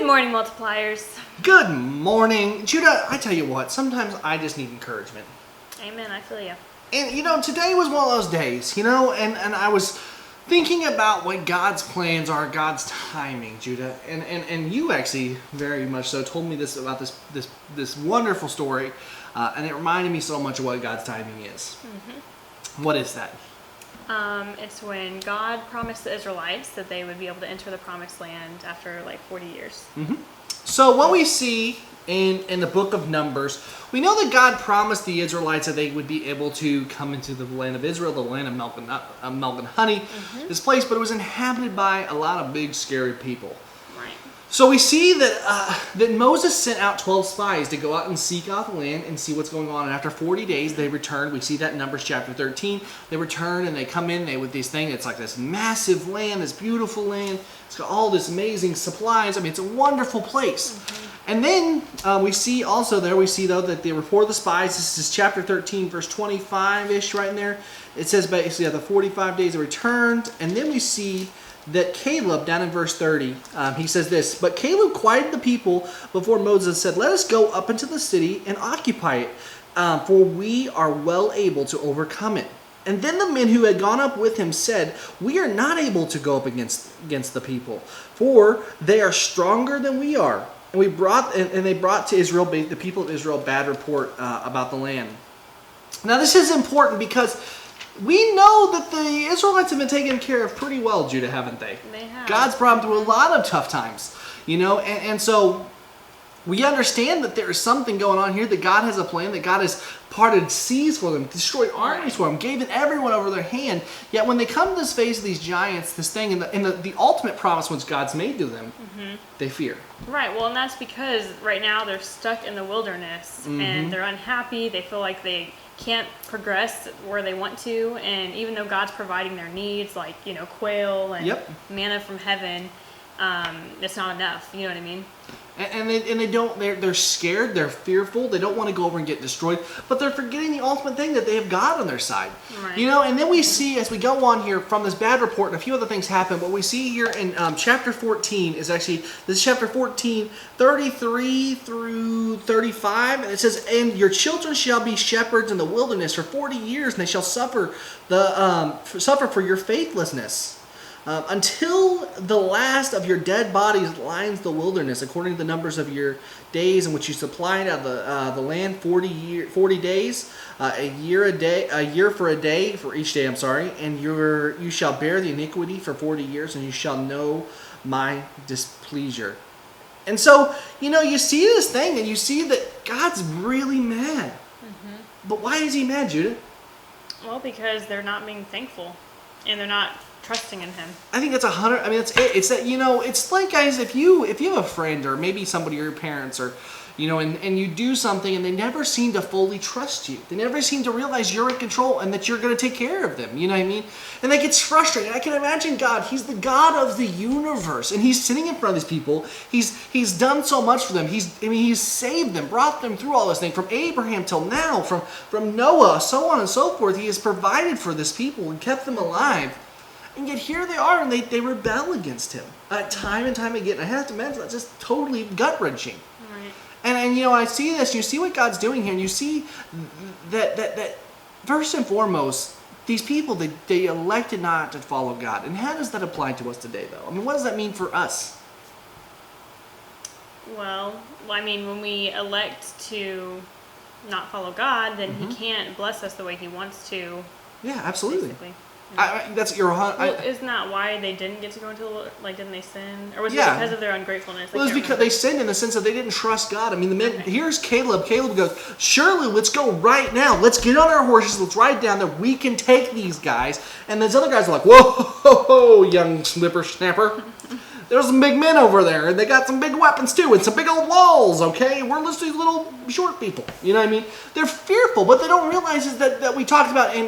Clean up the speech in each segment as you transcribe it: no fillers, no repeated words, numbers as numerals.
morning, multipliers. Good morning. Judah, I tell you what, sometimes I just need encouragement. Amen, I feel you. And today was one of those days, and I was thinking about what God's plans are, God's timing, Judah. And you actually very much so told me this about this wonderful story, and it reminded me so much of what God's timing is. Mm-hmm. What is that? It's when God promised the Israelites that they would be able to enter the promised land after like 40 years. Mm-hmm. So what we see in the book of Numbers, we know that God promised the Israelites that they would be able to come into the land of Israel, the land of milk and honey, this place, but it was inhabited by a lot of big, scary people. Right. So we see that Moses sent out 12 spies to go out and seek out the land and see what's going on. And after 40 days, they returned. We see that in Numbers chapter 13. They return and they come in with this thing. It's like this massive land, this beautiful land. It's got all this amazing supplies. I mean, it's a wonderful place. Mm-hmm. And then we see though that they report the spies. This is chapter 13, verse 25-ish right in there. It says basically after 45 days they returned. And then we see that Caleb, down in verse 30, he says this, "But Caleb quieted the people before Moses and said, 'Let us go up into the city and occupy it, for we are well able to overcome it.' And then the men who had gone up with him said, 'We are not able to go up against the people, for they are stronger than we are.' And they brought to Israel, the people of Israel, bad report about the land." Now this is important because we know that the Israelites have been taken care of pretty well, Judah, haven't they? They have. God's brought them through a lot of tough times, and so we understand that there is something going on here, that God has a plan, that God has parted seas for them, destroyed armies for them, gave everyone over their hand. Yet when they come to this face of these giants, this thing, and the ultimate promise which God's made to them, they fear. Right, well, and that's because right now they're stuck in the wilderness, and they're unhappy. They feel like they can't progress where they want to, and even though God's providing their needs, like quail and manna from heaven, it's not enough. You know what I mean? And they're scared, they're fearful, they don't want to go over and get destroyed, but they're forgetting the ultimate thing, that they have God on their side. Right. And then we see, as we go on here from this bad report, and a few other things happen, what we see here in chapter 14 is actually, this is chapter 14, 33 through 35, and it says, "And your children shall be shepherds in the wilderness for 40 years, and they shall suffer for your faithlessness. Until the last of your dead bodies lines the wilderness, according to the numbers of your days in which you supplied out the land, 40 days, a year for a day, for each day. And you shall bear the iniquity for 40 years, and you shall know my displeasure." And so you see this thing, and you see that God's really mad. But why is he mad, Judah? Well, because they're not being thankful, and they're not trusting in him. I think that's 100. I mean, that's it. It's that it's like, guys, if you have a friend or maybe somebody, or your parents, or and you do something and they never seem to fully trust you. They never seem to realize you're in control and that you're going to take care of them. You know what I mean? And that gets frustrating. I can imagine God. He's the God of the universe, and he's sitting in front of these people. He's done so much for them. He's saved them, brought them through all this thing from Abraham till now, from Noah, so on and so forth. He has provided for this people and kept them alive. And yet here they are, and they rebel against him time and time again. I have to imagine that's just totally gut-wrenching. Right. And I see this, you see what God's doing here, and you see that first and foremost, these people, they elected not to follow God. And how does that apply to us today, though? I mean, what does that mean for us? Well, I mean, when we elect to not follow God, then he can't bless us the way he wants to. Yeah, absolutely. Basically. That's your. Isn't that why they didn't get to go into the, didn't they sin, or was it because of their ungratefulness? Well, it was because they sinned in the sense that they didn't trust God. I mean, the men. Okay. Here's Caleb. Caleb goes, "Surely, let's go right now. Let's get on our horses. Let's ride down there. We can take these guys." And those other guys are like, "Whoa, young snapper." There's some big men over there, and they got some big weapons too, and some big old walls, okay? We're just these little short people. You know what I mean? They're fearful. What they don't realize is that we talked about in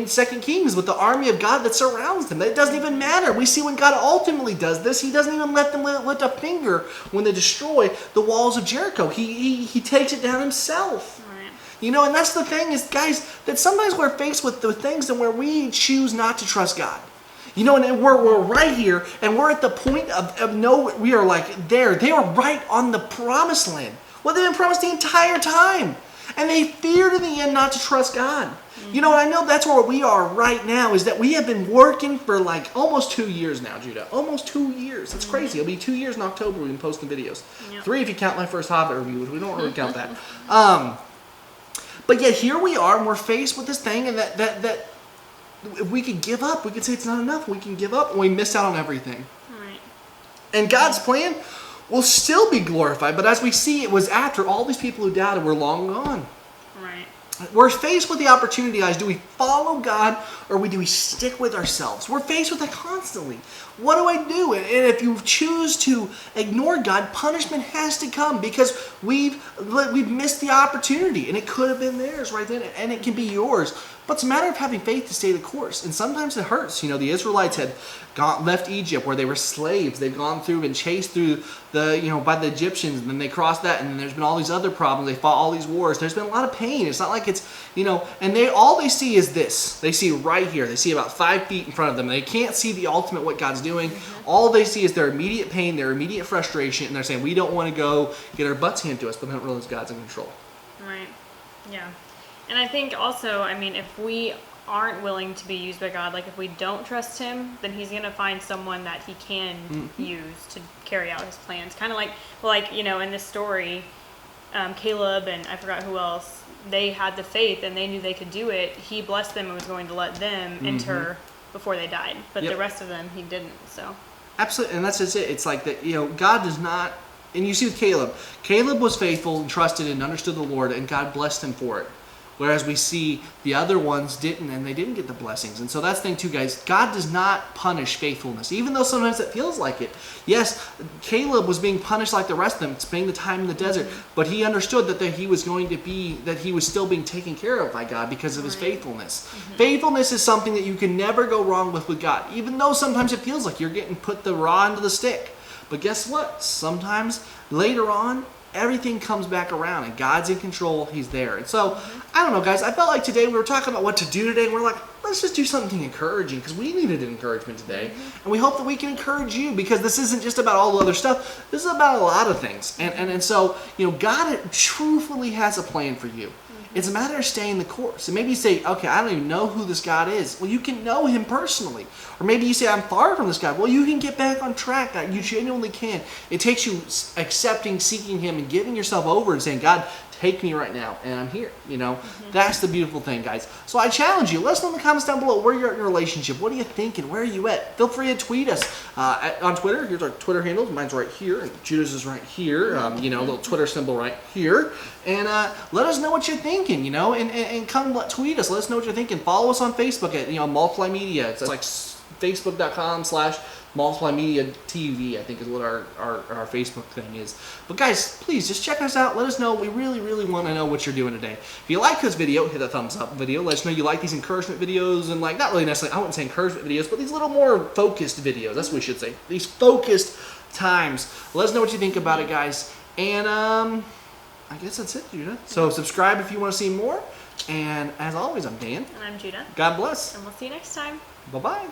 2 Kings with the army of God that surrounds them. That it doesn't even matter. We see when God ultimately does this, he doesn't even let them lift a finger when they destroy the walls of Jericho. He takes it down himself. Right. And that's the thing is, guys, that sometimes we're faced with the things and where we choose not to trust God. You know, and we're right here, and we're at the point of no, we are like there. They are right on the promised land. Well, they've been promised the entire time. And they feared in the end not to trust God. You know, and I know that's where we are right now, is that we have been working for like almost 2 years now, Judah. Almost 2 years. That's crazy. It'll be 2 years in October we've been posting videos. Yep. 3 if you count my first Hobbit review, which we don't really count that. But yet here we are, and we're faced with this thing, and that if we could give up, we could say it's not enough. We can give up, and we miss out on everything. Right. And God's plan will still be glorified, but as we see, it was after all these people who doubted were long gone. Right. We're faced with the opportunity, guys. Do we follow God, or do we stick with ourselves? We're faced with that constantly. What do I do? And if you choose to ignore God, punishment has to come, because we've missed the opportunity, and it could have been theirs right then, and it can be yours. But it's a matter of having faith to stay the course, and sometimes it hurts. You know, the Israelites had left Egypt, where they were slaves. They've gone through and chased through by the Egyptians, and then they crossed that, and then there's been all these other problems. They fought all these wars. There's been a lot of pain. It's not like it's, and all they see is this. They see right here. They see about 5 feet in front of them. They can't see the ultimate, what God's doing. All they see is their immediate pain, their immediate frustration, and they're saying, we don't want to go get our butts handed to us, but they don't realize God's in control. Right. Yeah. And I think also, if we aren't willing to be used by God, like if we don't trust Him, then He's going to find someone that He can use to carry out His plans. Kind of like, in this story, Caleb and I forgot who else, they had the faith and they knew they could do it. He blessed them and was going to let them enter before they died. But the rest of them, He didn't, so. Absolutely, and that's just it. It's like that, God does not, and you see with Caleb. Caleb was faithful and trusted and understood the Lord, and God blessed him for it. Whereas we see the other ones didn't, and they didn't get the blessings. And so that's the thing too, guys. God does not punish faithfulness, even though sometimes it feels like it. Yes, Caleb was being punished like the rest of them, spending the time in the desert, but he understood that he was still being taken care of by God because of his faithfulness. Faithfulness is something that you can never go wrong with God, even though sometimes it feels like you're getting put the raw into the stick. But guess what? Sometimes later on, everything comes back around, and God's in control. He's there. And so, I don't know, guys. I felt like today we were talking about what to do today, and we're like, let's just do something encouraging, because we needed encouragement today. And we hope that we can encourage you, because this isn't just about all the other stuff. This is about a lot of things. And so, God truthfully has a plan for you. It's a matter of staying the course. And maybe you say, okay, I don't even know who this God is. Well, you can know Him personally. Or maybe you say, I'm far from this God. Well, you can get back on track. You genuinely can. It takes you accepting, seeking Him, and giving yourself over and saying, God, take me right now, and I'm here. That's the beautiful thing, guys. So I challenge you. Let us know in the comments down below where you're at in your relationship. What are you thinking? Where are you at? Feel free to tweet us on Twitter. Here's our Twitter handle. Mine's right here, and Judah's is right here. Little Twitter symbol right here. And let us know what you're thinking. And come tweet us. Let us know what you're thinking. Follow us on Facebook at Multiply Media. It's like facebook.com/Multiply TV, I think is what our Facebook thing is. But guys, please just check us out. Let us know. We really, really want to know what you're doing today. If you like this video, hit the thumbs up video. Let us know you like these encouragement videos, and not really necessarily, I wouldn't say encouragement videos, but these little more focused videos. That's what we should say. These focused times. Let us know what you think about it, guys. And I guess that's it, Judah. So subscribe if you want to see more. And as always, I'm Dan. And I'm Judah. God bless. And we'll see you next time. Bye-bye.